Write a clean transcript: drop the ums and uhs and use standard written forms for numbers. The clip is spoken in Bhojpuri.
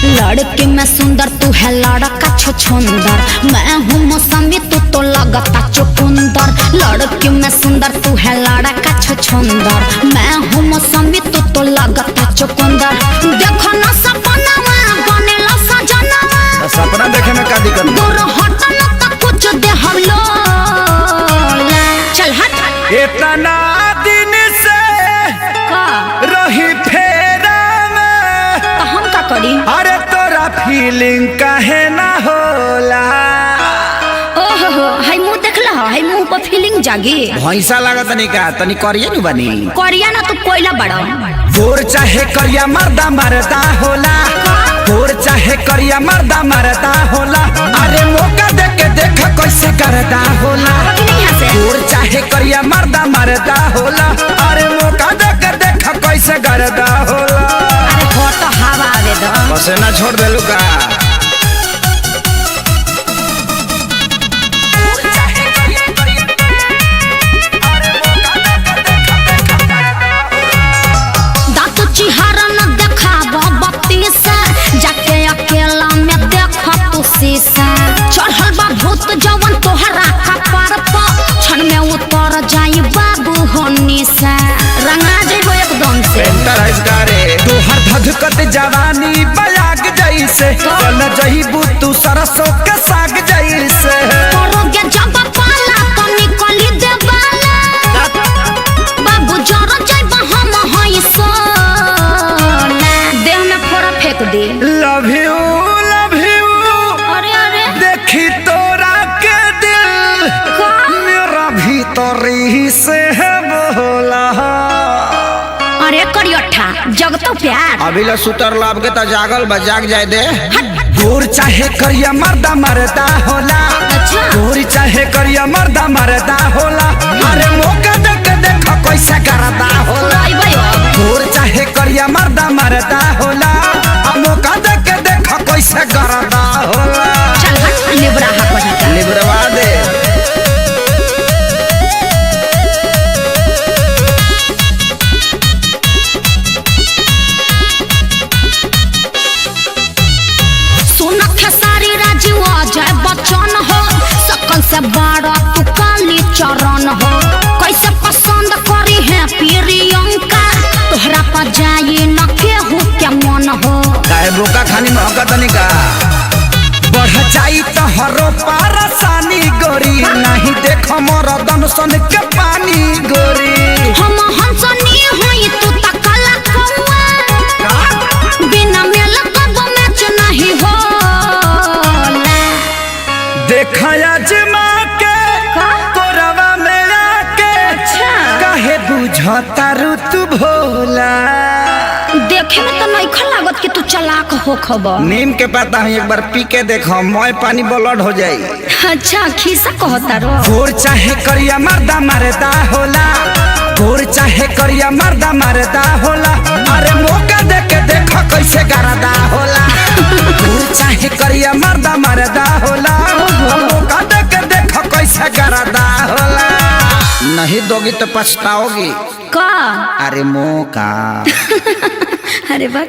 लड़की में सुंदर तू है लड़का छछुंदर, मैं हूँ मौसमी तू तो लगता चुकुंदर। लड़की में सुंदर तू है लड़का छछुंदर, मैं हूँ मौसमी तू तो लगता चुकुंदर। देखो ना सपना बनेला सजना, सपना देखे में का दिक्कत? दूर हट ना तो कुछ दे हम लोग। चल हट। इतना दिन से रही फेरा में, तो हम का करी? अरे तोरा फीलिंग काहे ना होला? ओहो हाय मुंह देखला, हाय मुंह पर फीलिंग जागी। भैंसा लागत नहीं का तनी करिया नु बनी। करिया ना तू कोयला बड़ा। गोर चाहे करिया मर्दा मरदा होला, गोर चाहे करिया मर्दा मरदा होला। अरे मौका दे के देख कैसे करदा होला। गोर चाहे करिया मर्दा मरदा होला, अरे मौका दे के देख कैसे करदा होला। अरे हो तो हवा आवे दो। बस ना छोड़ देलू का। चढ़ल बा भूत जवन तोहरा कपार पर, क्षण में उतर जाई बाबू होनी से। रंगा जेबो एकदम से। तोहर धधकत जवानी बयाग जैसे, चल जइबू तू सरसों के साग जैसे। करोगे जब पाला तो निकली देवाला, बाबू जरा जाइबा हम हई सोना। देह में फोड़ा फेंक दे। लव यू देखी तोरा के दिल मेरा भीतरी से है बोला। अरे करियठा जग तो प्यार अभी ला सुतर लाभ के तो जागल बजाग जाए दे। गोर चाहे करिया मर्दा मरदा होला, गोर चाहे करिया मर्दा मरदा होला। अरे मौका दे के देख कैसे करदा होला। गोर चाहे करिया मर्दा मरदा होला, मौका दे के देख कैसे करदा होला। लिबरवा दे। सुन खेसारी राजीव अजय बच्चन हो, सकल से बड़ा तू काली चरण हो। कैसे पसंद करी है प्रियंका, तोहरा पर जाई न केहू के मन हो। काहे बोका खानी महका तनी का? बढ़ जाई तो हरो पारसानी गोरी, नहीं देखो मोर दनसन के पानी गोरी। हम हंसनी होई तू तकला कौआ, बिना मेल कब मैच नहीं होला। देखा अजमा के कोरवा में आके, काहे बुझता ऋतु भोला। देखे में तो नहीं लागत कि तू चालाक हो खबर। नीम के पता है एक बार पी के देखो, मोय पानी ब्लड हो जाई। अच्छा खीसा कहता रो। गोर चाहे करिया मर्दा मरदा होला, गोर चाहे करिया मर्दा मरदा होला। अरे मौका दे के देख कैसे करदा होला। गोर चाहे करिया मर्दा मरदा होला, मौका दे के देख कैसे करदा होला। नहीं दोगी तो पछताओगी का? अरे मौका। अरे बस